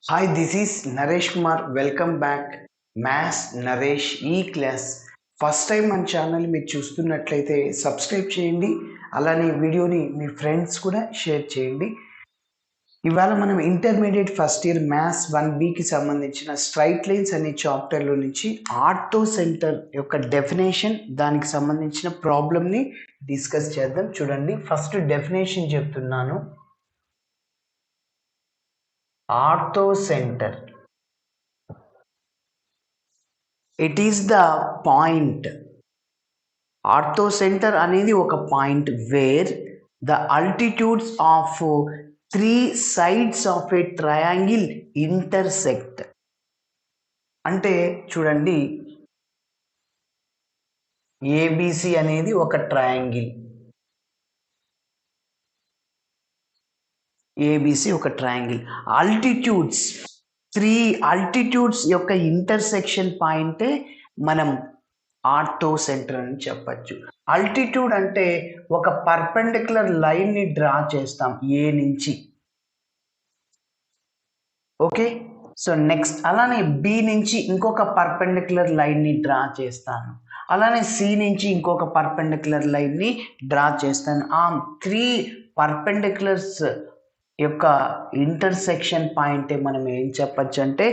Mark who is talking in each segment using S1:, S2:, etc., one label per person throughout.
S1: Hi, this is Naresh Kumar. Welcome back. Maths Naresh ఈ class first time మన channel మీరు చూస్తున్నట్లయితే subscribe చేయండి. అలానే వీడియోని మీ ఫ్రెండ్స్ కూడా షేర్ చేయండి. ఇవాళ మనం ఇంటర్మీడియట్ ఫస్ట్ ఇయర్ మ్యాథ్స్ 1Bకి సంబంధించిన స్ట్రైట్ లైన్స్ అనే చాప్టర్లో నుంచి ఆర్తో సెంటర్ యొక్క డెఫినేషన్ దానికి సంబంధించిన ప్రాబ్లమ్ని డిస్కస్ చేద్దాం. చూడండి, ఫస్ట్ డెఫినేషన్ చెప్తున్నాను. Orthocentre, it is the point. Orthocentre అనేది ఒక point where the altitudes of 3 sides of a triangle intersect. అంటే చూడండి, ఏబిసి అనేది ఒక ట్రయాంగిల్. ఏబిసి ఒక ట్రయాంగిల్. అల్టిట్యూడ్స్ 3 అల్టిట్యూడ్స్ యొక్క ఇంటర్సెక్షన్ పాయింటే మనం ఆర్తో సెంటర్ అని చెప్పచ్చు. అల్టిట్యూడ్ అంటే ఒక పర్పెండిక్యులర్ లైన్ని డ్రా చేస్తాం ఏ నుంచి. ఓకే, సో నెక్స్ట్ అలానే బి నుంచి ఇంకొక పర్పెండిక్యులర్ లైన్ని డ్రా చేస్తాను. అలానే సి నుంచి ఇంకొక పర్పెండిక్యులర్ లైన్ని డ్రా చేస్తాను. ఆ 3 పర్పెండిక్యులర్స్ యొక్క ఇంటర్సెక్షన్ పాయింటే మనం ఏం చెప్పచ్చు అంటే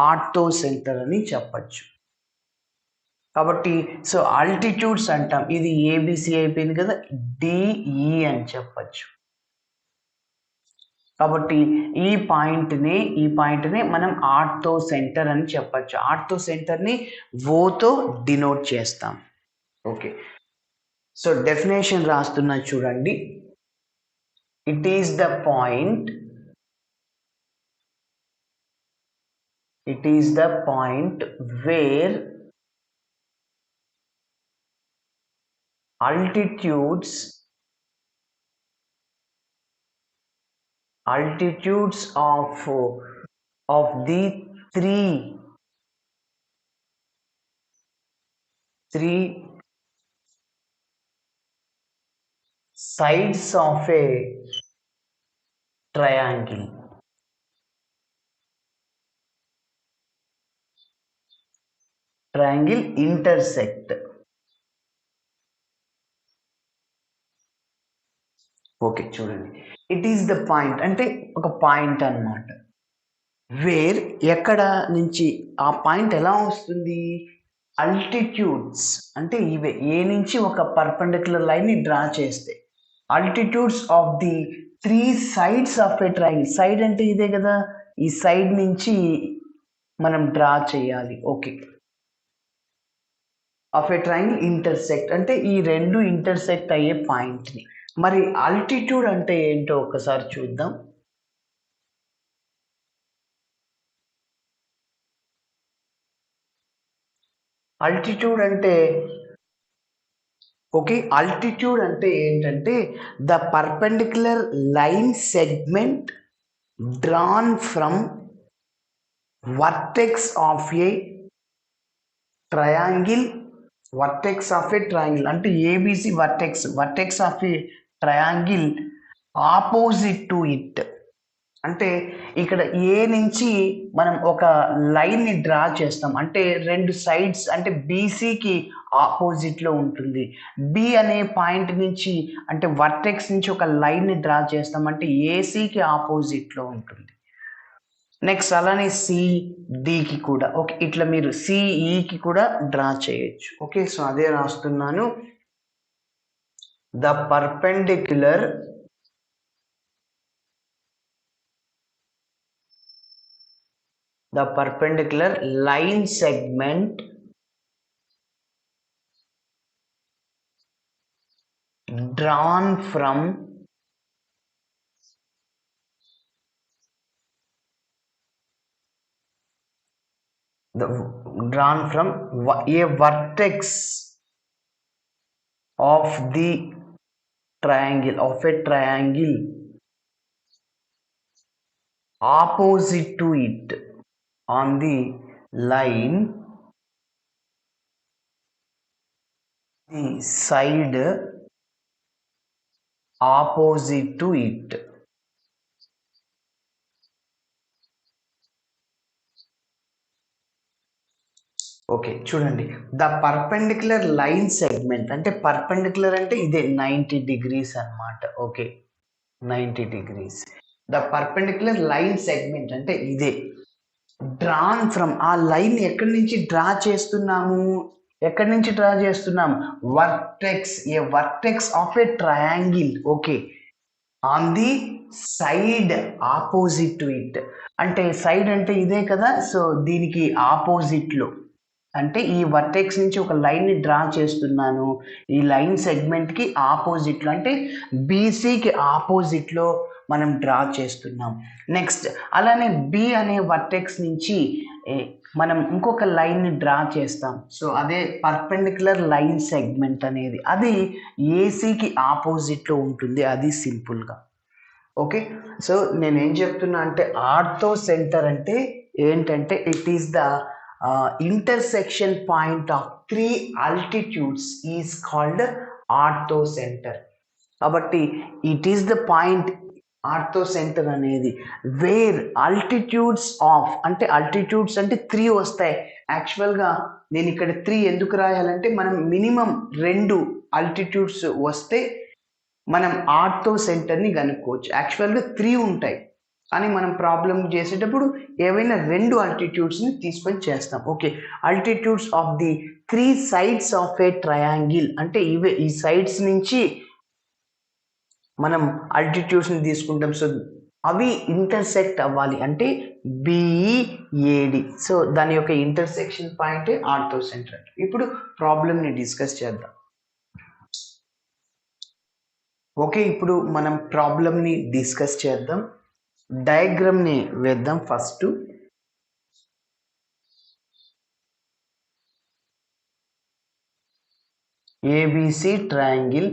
S1: ఆర్తో సెంటర్ అని చెప్పచ్చు. కాబట్టి సో ఆల్టిట్యూడ్స్ అంటాం. ఇది ఏబిసి అయిపోయింది కదా, డిఈ అని చెప్పచ్చు. కాబట్టి ఈ పాయింట్ని మనం ఆర్తో సెంటర్ అని చెప్పచ్చు. ఆర్తో సెంటర్ని ఓతో డినోట్ చేస్తాం. ఓకే, సో డెఫినేషన్ రాస్తున్నా చూడండి. It is the point, where altitudes of the three sides of a triangle intersect. Okay, చూడండి, ఇట్ ఈస్ ద పాయింట్ అంటే ఒక పాయింట్ అన్నమాట. వేర్ ఎక్కడ నుంచి ఆ పాయింట్ ఎలా వస్తుంది? అల్టిట్యూడ్స్ అంటే ఇవే, ఏ నుంచి ఒక పర్పెండిక్యులర్ లైన్ని డ్రా చేస్తే altitudes of the 3 sides of a triangle. Side అంటే ఇదే కదా, ఈ సైడ్ నుంచి మనం డ్రా చేయాలి. Okay, of a triangle intersect అంటే ఈ రెండు ఇంటర్సెక్ట్ అయ్యే పాయింట్ని. మరి ఆల్టిట్యూడ్ అంటే ఏంటో ఒకసారి చూద్దాం. ఆల్టిట్యూడ్ అంటే ఆల్టిట్యూడ్ అంటే ఏంటంటే the perpendicular line segment drawn from vertex of a triangle. అంటే A B C vertex of a triangle opposite to it. అంటే ఇక్కడ ఏ నుంచి మనం ఒక లైన్ని డ్రా చేస్తాం, అంటే 2 సైడ్స్ అంటే బీసీకి ఆపోజిట్లో ఉంటుంది. బి అనే పాయింట్ నుంచి అంటే వర్టెక్స్ నుంచి ఒక లైన్ని డ్రా చేస్తాం, అంటే ఏసీకి ఆపోజిట్లో ఉంటుంది. నెక్స్ట్ అలానే సిడికి కూడా. ఓకే, ఇట్లా మీరు సిఈకి కూడా డ్రా చేయొచ్చు. ఓకే, సో అదే రాస్తున్నాను. The perpendicular line segment drawn from a vertex of the triangle opposite to it on the line, the side opposite to it. Okay చూడండి, ద పర్పెండిక్యులర్ లైన్ సెగ్మెంట్ అంటే perpendicular అంటే ఇదే 90 degrees అన్నమాట. Okay 90 degrees. The perpendicular line segment అంటే ఇదే drawn from, ఆ line ఎక్కడి నుంచి డ్రా చేస్తున్నాము, ఎక్కడి నుంచి డ్రా చేస్తున్నాం, vertex, A vertex of a triangle. Okay on the side opposite to it, అంటే సైడ్ అంటే ఇదే కదా, సో దీనికి ఆపోజిట్ లో, అంటే ఈ వర్టెక్స్ నుంచి ఒక లైన్ ని డ్రా చేస్తున్నాను, ఈ లైన్ సెగ్మెంట్ కి ఆపోజిట్ లో అంటే బీసీకి ఆపోజిట్ లో మనం డ్రా చేస్తున్నాం. నెక్స్ట్ అలానే బి అనే వర్టెక్స్ నుంచి మనం ఇంకొక లైన్ ని డ్రా చేస్తాం, సో అదే పర్పెండిక్యులర్ లైన్ సెగ్మెంట్ అనేది, అది ఏసీకి ఆపోజిట్ లో ఉంటుంది, అది సింపుల్ గా. ఓకే సో నేనేం చెప్తున్నా అంటే ఆర్థో సెంటర్ అంటే ఏంటంటే it is the intersection point of three altitudes is called orthocentre. కాబట్టి it is the point orthocentre అనేది వేర్ ఆల్టిట్యూడ్స్ ఆఫ్, అంటే ఆల్టిట్యూడ్స్ అంటే 3 వస్తాయి. యాక్చువల్గా నేను ఇక్కడ 3 ఎందుకు రాయాలంటే మనం మినిమం 2 ఆల్టిట్యూడ్స్ వస్తే మనం ఆర్థో సెంటర్ని కనుక్కోవచ్చు. యాక్చువల్గా 3 ఉంటాయి కానీ మనం ప్రాబ్లం చేసేటప్పుడు ఏవైనా 2 ఆల్టిట్యూడ్స్ని తీసుకొని చేస్తాం. Okay altitudes of the 3 sides of a triangle అంటే ఇవే, ఈ సైడ్స్ నుంచి మనం ఆల్టిట్యూడ్స్ని తీసుకుంటాం, సో అవి ఇంటర్సెక్ట్ అవ్వాలి అంటే బిఈఏడి, సో దాని యొక్క ఇంటర్సెక్షన్ పాయింట్ ఆర్థో సెంటర్. ఇప్పుడు ప్రాబ్లమ్ని డిస్కస్ చేద్దాం. ఓకే ఇప్పుడు మనం ప్రాబ్లమ్ని డిస్కస్ చేద్దాం. డయాగ్రామ్ని వేద్దాం. ఫస్ట్ ఏబిసి ట్రయాంగిల్,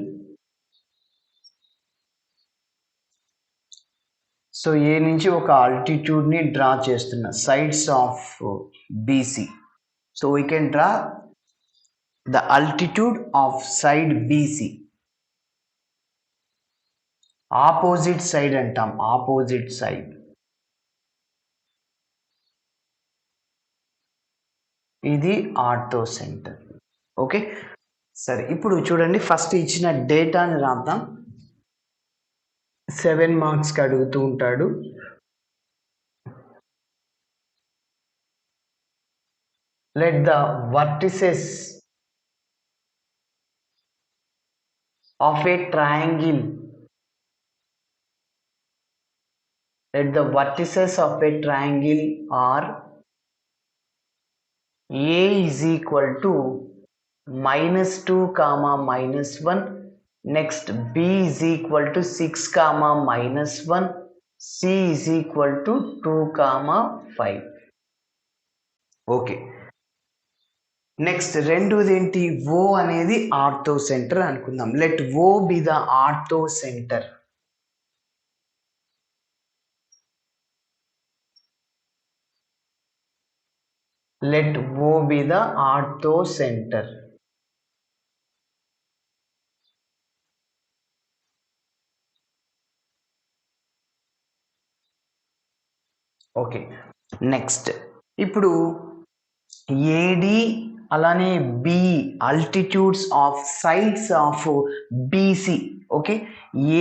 S1: సో ఏ నుంచి ఒక ఆల్టిట్యూడ్ని డ్రా చేస్తున్నా, sides of BC, so we can draw the altitude of side BC. Opposite side అంటాం, ఆపోజిట్ సైడ్, ఇది ఆర్థో సెంటర్. ఓకే సరే ఇప్పుడు చూడండి, ఫస్ట్ ఇచ్చిన డేటాని రాద్దాం. 7 మార్క్స్కి అడుగుతూ ఉంటాడు. let the vertices of a triangle, let the vertices of a triangle are a is equal to -2 comma -1, next b is equal to 6 comma -1, c is equal to 2 comma 5. Okay next రెండోది ఏంటి, O అనేది orthocentre అనుకుందాం. Let O be the orthocentre. Let O be the orthocentre. Okay next ఇప్పుడు AD అలానే be altitudes of sides of BC. Okay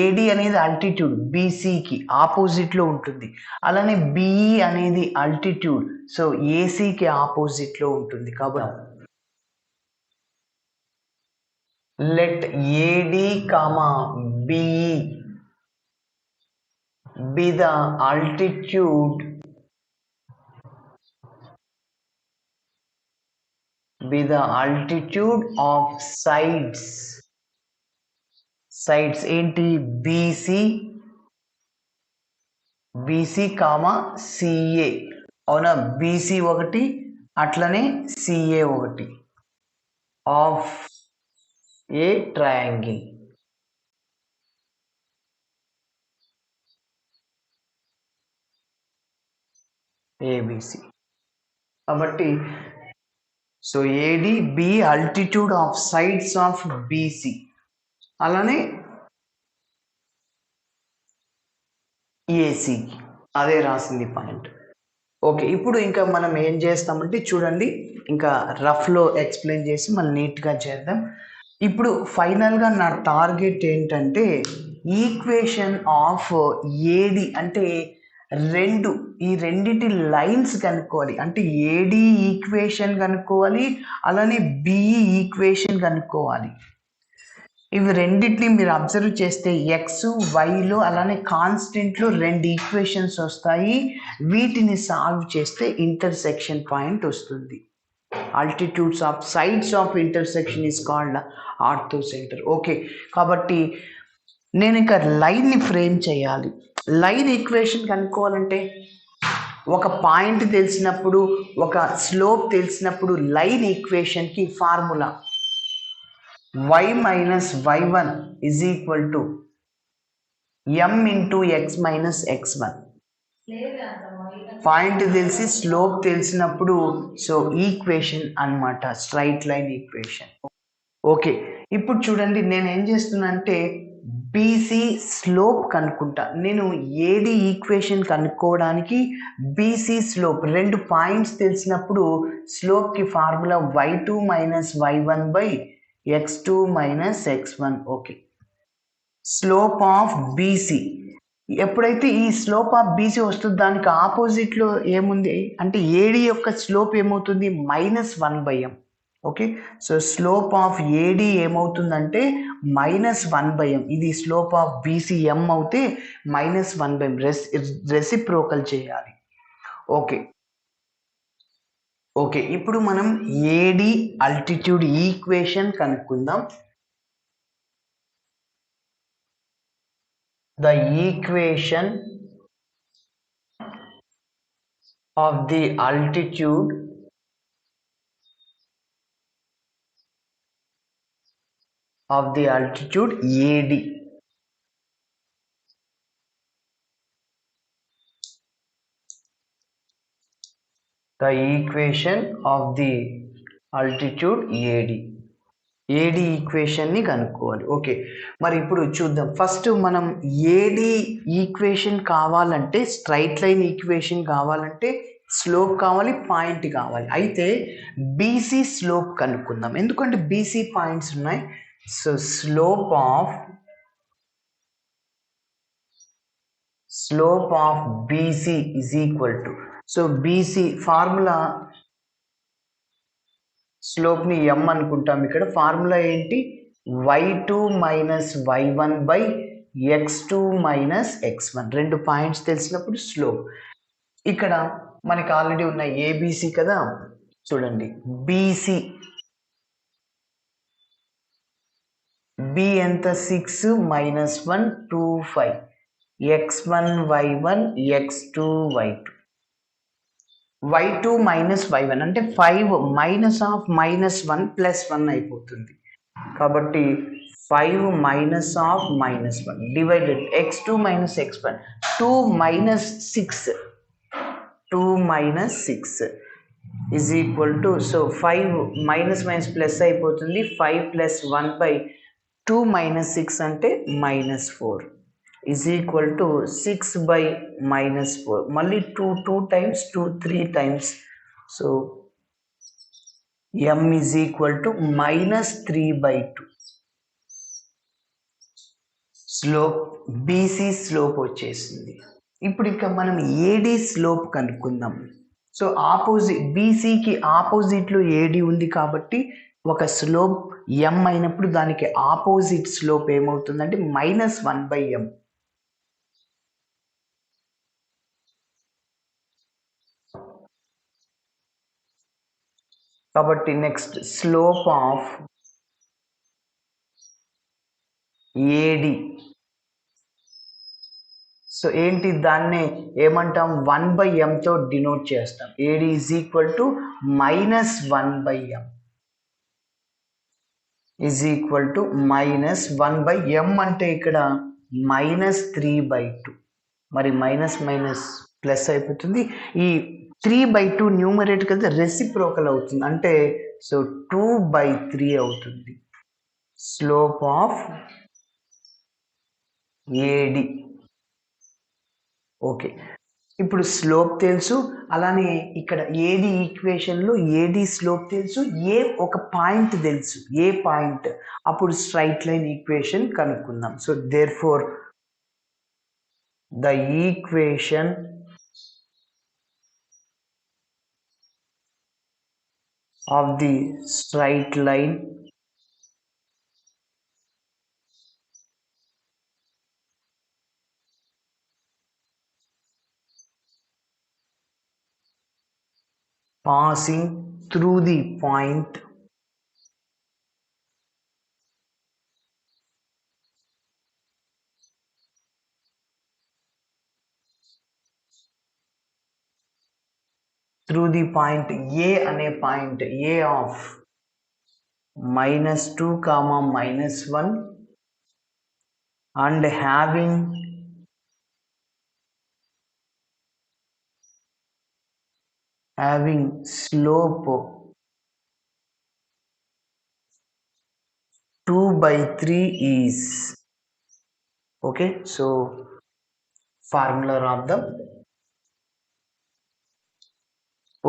S1: AD అనేది altitude బీసీకి ఆపోజిట్లో ఉంటుంది, అలానే బిఈ అనేది ఆల్టిట్యూడ్, సో ఏసీకి ఆపోజిట్లో ఉంటుంది. కాబట్టి let AD comma BE be the altitude, be the altitude of sides, sides ఏంటి బీసీ, బీసీ కామా సిఏ, అవునా బీసీ ఒకటి అట్లనే సిఏ ఒకటి, ఆఫ్ ఏ ట్రయాంగిల్. ఏబిసి కాబట్టి so AD be altitude of sides of BC, అలానే AC అదే రాసింది point. Okay, ఇప్పుడు ఇంకా మనం ఏం చేస్తామంటే చూడండి, ఇంకా రఫ్లో ఎక్స్ప్లెయిన్ చేసి మళ్ళీ నీట్గా చేద్దాం. ఇప్పుడు ఫైనల్గా నా టార్గెట్ ఏంటంటే ఈక్వేషన్ ఆఫ్ ఏడి అంటే ఈ రెండిటి లైన్స్ కనుక్కోవాలి. అంటే ఏడి ఈక్వేషన్ కనుక్కోవాలి, అలానే బిఈ ఈక్వేషన్ కనుక్కోవాలి. ఇవి రెండింటిని మీరు అబ్జర్వ్ చేస్తే ఎక్స్ వైలో అలానే కాన్స్టెంట్లో 2 ఈక్వేషన్స్ వస్తాయి. వీటిని సాల్వ్ చేస్తే ఇంటర్సెక్షన్ పాయింట్ వస్తుంది. Altitudes of sides of intersection is called orthocentre. Okay, కాబట్టి నేను ఇంకా లైన్ని ఫ్రేమ్ చేయాలి. లైన్ ఈక్వేషన్ కనుక్కోవాలంటే ఒక పాయింట్ తెలిసినప్పుడు, ఒక స్లోప్ తెలిసినప్పుడు లైన్ ఈక్వేషన్కి formula y minus y1 is equal to m into x minus x1. Point తెలిసి స్లోప్ తెలిసినప్పుడు సో ఈక్వేషన్ అన్నమాట, స్ట్రైట్ లైన్ ఈక్వేషన్. ఓకే, ఇప్పుడు చూడండి నేను ఏం చేస్తున్నా అంటే బీసీ స్లోప్ కనుక్కుంటా. నేను ఏడి ఈక్వేషన్ కనుక్కోవడానికి బీసీ స్లోప్ 2 పాయింట్స్ తెలిసినప్పుడు స్లోప్కి formula y2 minus y1 by x2 minus x1. Okay, slope of B C ఎప్పుడైతే ఈ స్లోప్ ఆఫ్ బీసీ వస్తుంది దానికి ఆపోజిట్లో ఏముంది అంటే ఏడి యొక్క స్లోప్ ఏమవుతుంది -1/m. Okay, so slope of AD ఏమవుతుందంటే -1/m. ఇది స్లోప్ ఆఫ్ బీసీ m అవుతే -1/m. రెసిప్రోకల్ చేయాలి. ఓకే ఓకే, ఇప్పుడు మనం ఏడి ఆల్టిట్యూడ్ ఈక్వేషన్ కనుక్కుందాం. The equation of the altitude AD. The equation of the altitude AD. A D ఈక్వేషన్ని కనుక్కోవాలి. Okay, మరి ఇప్పుడు చూద్దాం. ఫస్ట్ మనం ఏడి ఈక్వేషన్ కావాలంటే స్ట్రైట్ లైన్ ఈక్వేషన్ కావాలంటే స్లోప్ కావాలి, పాయింట్ కావాలి. అయితే బీసీ స్లోప్ కనుక్కుందాం, ఎందుకంటే బీసీ పాయింట్స్ ఉన్నాయి. So slope of B C is equal to, so B C formula స్లోప్ని m అనుకుంటాం. ఇక్కడ ఫార్ములా ఏంటి y2 minus y1 by x2 minus x1. 2 points తెలిసినప్పుడు స్లోప్. ఇక్కడ మనకి ఆల్రెడీ ఉన్న ఏబిసి కదా, చూడండి బీసీ బి ఎంత 6 minus 1 2 5 x1 y1 x2 y2. y2 minus y1 అంటే 5 మైనస్ ఆఫ్ -1 ప్లస్ 1 అయిపోతుంది. కాబట్టి 5 minus of -1 divided x2 minus x1 2 minus 6 is equal to, so 5 minus plus అయిపోతుంది. 5 ప్లస్ 1 బై 2 మైనస్ 6 అంటే -4 is equal to 6 by -4. మళ్ళీ 2 times 2 3 times, so m is equal to -3/2. Slope BC slope వచ్చేసింది. ఇప్పుడు ఇంకా మనం AD slope కనుక్కుందాం. So opposite బీసీకి ఆపోజిట్లో ఏడి ఉంది కాబట్టి ఒక స్లోప్ m అయినప్పుడు దానికి ఆపోజిట్ స్లోప్ ఏమవుతుందంటే -1/m. కాబట్టి next slope of AD, so ఏంటి దాన్ని ఏమంటాం 1/mతో డినోట్ చేస్తాం. AD is equal to -1/m is equal to -1/m అంటే ఇక్కడ -3/2. మరి మైనస్ ప్లస్ అయిపోతుంది. ఈ 3/2 న్యూమరేటర్ కదా రెసిప్రోకల్ అవుతుంది, అంటే సో 2/3 అవుతుంది. Slope of AD. ఓకే, ఇప్పుడు స్లోప్ తెలుసు, అలానే ఇక్కడ ఏడి ఈక్వేషన్లో ఏడి స్లోప్ తెలుసు, ఏ ఒక పాయింట్ తెలుసు, ఏ పాయింట్, అప్పుడు స్ట్రైట్ లైన్ ఈక్వేషన్ కనుక్కుందాం. So therefore the equation of the straight line passing through the point through the point A అనే point A of -2, -1 and having slope 2/3 is okay. So formula of the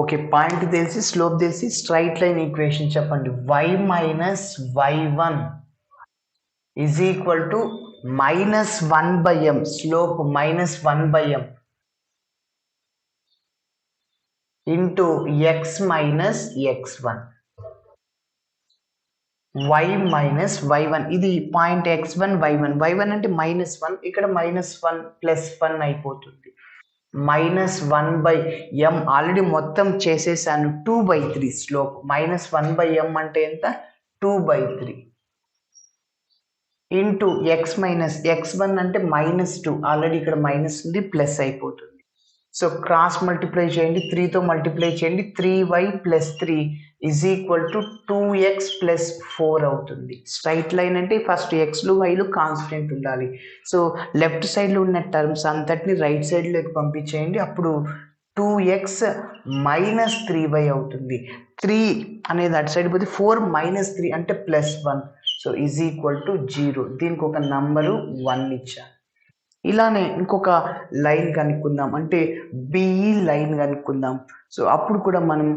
S1: okay, point తెలిసి slope తెలిసి straight line equation చెప్పండి. y minus y1 is equal to -1/m, slope -1/m into x minus x1. y minus y1 ఇది point x1 y1 అంటే -1, ఇక్కడ -1 +1 అయిపోతుంది. -1/m already మొత్తం చేసేసాను, 2/3 slope. -1/m అంటే ఎంత? 2/3 ఇంటూ x మైనస్ x1 అంటే -2, ఆల్రెడీ ఇక్కడ మైనస్ ఉంది, ప్లస్ అయిపోతుంది. సో క్రాస్ మల్టిప్లై చేయండి, 3తో మల్టిప్లై చేయండి, 3y + 3 is equal to 2x + 4 అవుతుంది. స్ట్రైట్ లైన్ అంటే ఫస్ట్ ఎక్స్లు వైలు కాన్స్టెంట్ ఉండాలి. సో లెఫ్ట్ సైడ్లో ఉన్న టర్మ్స్ అంతటిని రైట్ సైడ్లోకి పంపించేయండి, అప్పుడు 2x - 3y అవుతుంది. 3 అనేది అటు సైడ్ పోతే 4 - 3 అంటే +1. So is equal to 0. దీనికి ఒక నంబరు 1 ఇచ్చాను. ఇలానే ఇంకొక లైన్ కనుక్కుందాం, అంటే బిఈ లైన్ కనుక్కుందాం. సో అప్పుడు కూడా మనం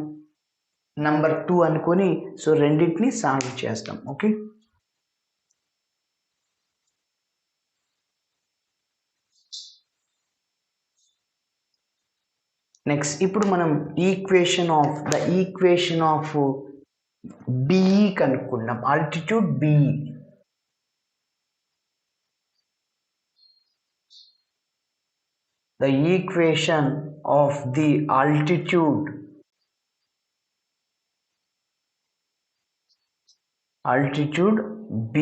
S1: నంబర్ 2 అనుకొని సో రెండింటిని సాల్వ్ చేస్తాం. ఓకే, నెక్స్ట్ ఇప్పుడు మనం ఈక్వేషన్ ఆఫ్ బిఈ కనుక్కుందాం. Altitude BE. The equation of the altitude B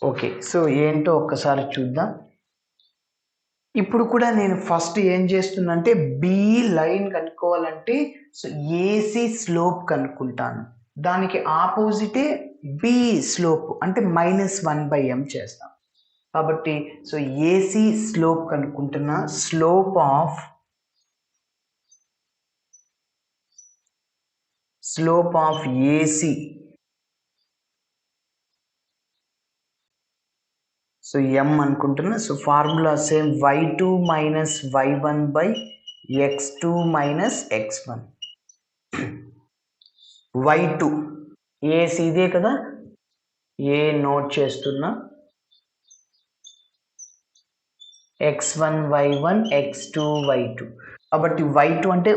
S1: okay. So ఏంటో ఒక్కసారి చూద్దాం. ఇప్పుడు కూడా నేను ఫస్ట్ ఏం చేస్తున్నా అంటే బిఈ లైన్ కనుక్కోవాలంటే సో ఏసీ స్లోప్ కనుక్కుంటాను, దానికి ఆపోజిటే బి స్లోప్ అంటే -1/m చేస్తాం. కాబట్టి సో ఏసీ స్లోప్ కనుక్కుంటున్నా. Slope of A C so m అనుకుంటున్నా. So formula same y2 - y1/x2 - x1. y2 A C ఇదే కదా, ఏ నోట్ చేస్తున్నా, x1 y1 x2 y2. కాబట్టి y2 అంటే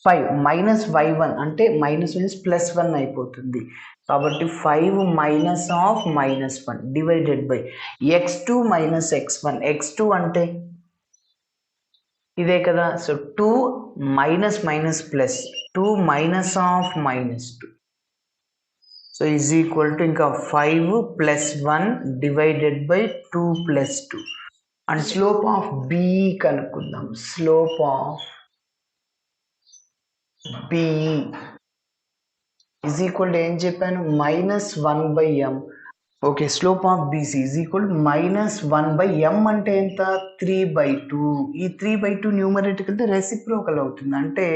S1: 5 -y1 అంటే -1 అయిపోతుంది. కాబట్టి 5 -1 divided by x2 - x1. x2 అంటే ఇదే కదా, so 2 plus 2 -2. So is equal to ఇంకా 5 + 1 divided by 2 + 2. And slope of BE కనుక్కుందాం. Slope of B E is equal to ఏం చెప్పాను, -1/m. Okay, slope of B C is equal to -1/m అంటే ఎంత, 3/2. ఈ 3/2 న్యూమరేటర్ కంటే రెసిప్రోకల్ అవుతుంది, అంటే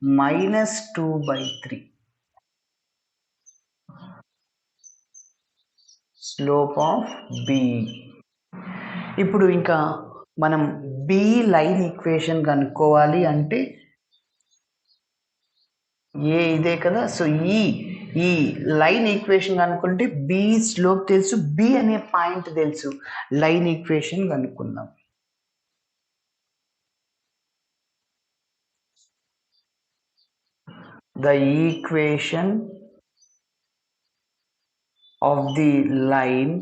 S1: -2/3 స్లోప్ ఆఫ్ బి. ఇప్పుడు ఇంకా మనం బి లైన్ ఈక్వేషన్ కనుక్కోవాలి అంటే ఇదే కదా. సో ఈ లైన్ ఈక్వేషన్ కనుక్కుంటే బి స్లోప్ తెలుసు, బి అనే పాయింట్ తెలుసు. లైన్ ఈక్వేషన్ కనుక్కుందాం. The equation of the line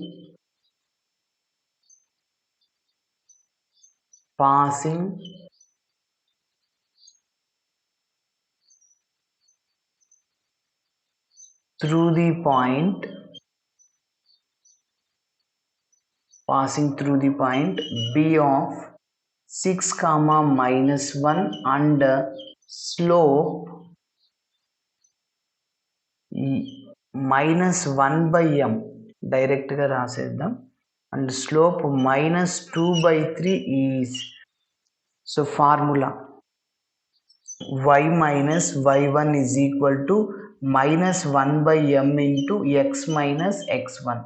S1: passing through the point B of 6, -1 and slope -1/m డైరెక్ట్గా రాసేద్దాం. And slope -2/3 is, so formula y minus y1 is equal to -1/m into x minus x1.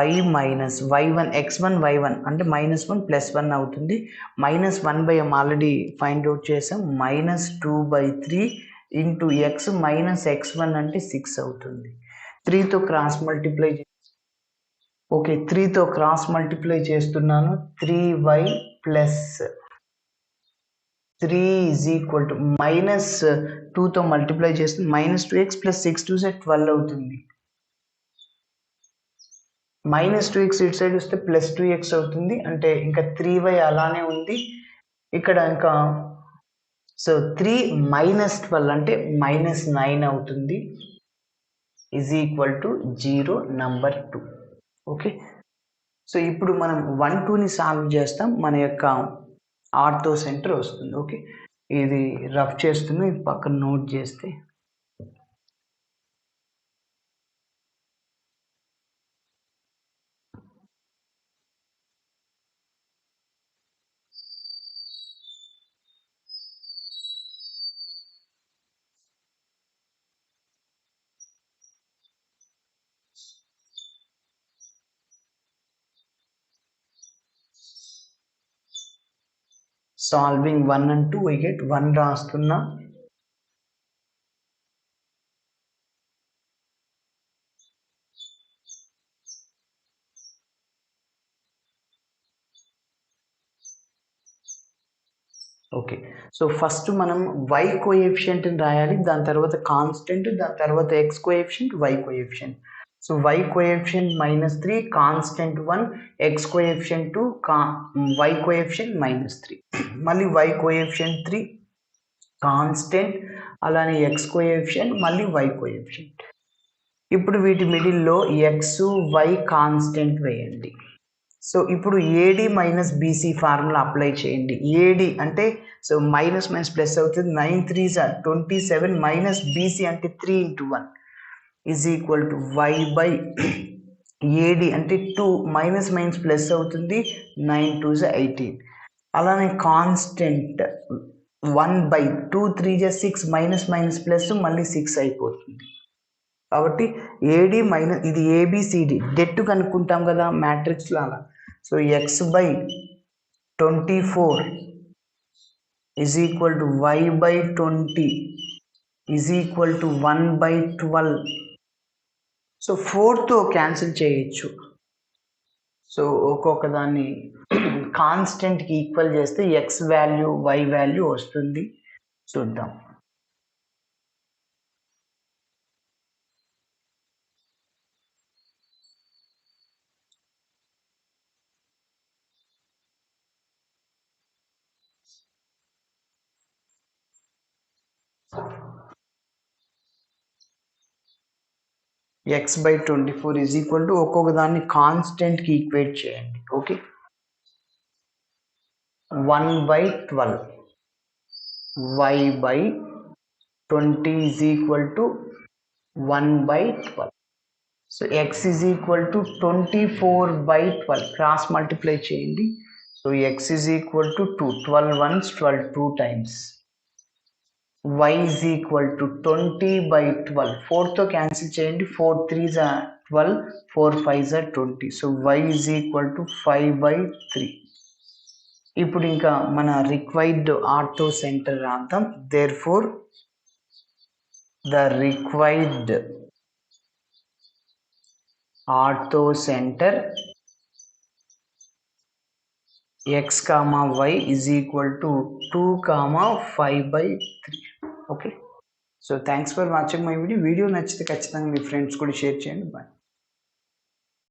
S1: y minus y1 x1 y1 అంటే -1 +1 అవుతుంది. -1/m already find out చేసాం. -2/3 into x minus x1 అంటే 6 అవుతుంది. 3తో cross multiply, okay 3తో cross multiply చేస్తున్నాను. 3y plus 3 is equal to -2తో multiply చేస్తే -2x + 6 2 12 అవుతుంది. -2x ఇటు సైడ్ వస్తే +2x అవుతుంది. అంటే ఇంకా 3y అలానే ఉంది ఇక్కడ. ఇంకా సో 3 -12 అంటే -9 అవుతుంది. Is equal to 0 number 2. Okay, so ఇప్పుడు మనం 1 2ని సాల్వ్ చేస్తాం. మన యొక్క ఆర్థో సెంటర్ వస్తుంది. ఓకే, ఇది రఫ్ చేస్తున్నా, ఇది పక్కన నోట్ చేస్తే. సాల్వింగ్ 1 and 2 we get 1 రాస్తున్నా. ఓకే, సో ఫస్ట్ మనం y కోఎఫిషియంట్ రాయాలి, దాని తర్వాత కాన్స్టెంట్, దాని తర్వాత x coefficient, y coefficient. So y coefficient -3, constant 1, x coefficient 2, y coefficient -3, మళ్ళీ y కోఎఫిషియంట్ 3, కాన్స్టెంట్, అలానే x కోఎఫిషియంట్, మళ్ళీ y కోఎఫిషియంట్. ఇప్పుడు వీటి మిడిల్లో x y కాన్స్టెంట్ వేయండి. సో ఇప్పుడు AD minus BC formula apply చేయండి. ఏడి అంటే సో మైనస్ ప్లస్ అవుతుంది. 9 3s are 27 మైనస్ బీసీ అంటే 3 × 1 is equal to y by AD అంటే 2 మైనస్ ప్లస్ అవుతుంది. 9 2s are 18. అలానే constant 1/2 3s are 6 minus plus మళ్ళీ 6 అయిపోతుంది. కాబట్టి ఏడి మైనస్ ఇది ఏబిసిడి డెట్ కనుక్కుంటాం కదా మ్యాట్రిక్స్లో అలా. So x/24 is equal to y/20 is equal to 1/12. So 4తో క్యాన్సిల్ చేయొచ్చు. సో ఒక్కొక్క దాన్ని కాన్స్టెంట్కి ఈక్వల్ చేస్తే x వాల్యూ y వాల్యూ వస్తుంది. చూద్దాం. x/24 ఈజ్ ఈక్వల్ టు ఒక్కొక్క దాన్ని కాన్స్టెంట్కి ఈక్వేట్ చేయండి. Okay, 1/12 y/20 is equal to 1/12. So x is equal to 24/12 cross multiply చేయండి. So x is equal to 2 12 1s 12 2 times. y is equal to 20/12. 4తో cancel చేయండి. 4 3s are 12, 4 5s are 20. So y is equal to 5/3. ఇప్పుడు ఇంకా మన required orthocentre రాద్దాం. Therefore the required orthocentre x, y is equal to 2, 5/3. Okay. So thanks for watching my video. Video నచ్చితే ఖచ్చితంగా మీ friends కూడా share చేయండి. Bye.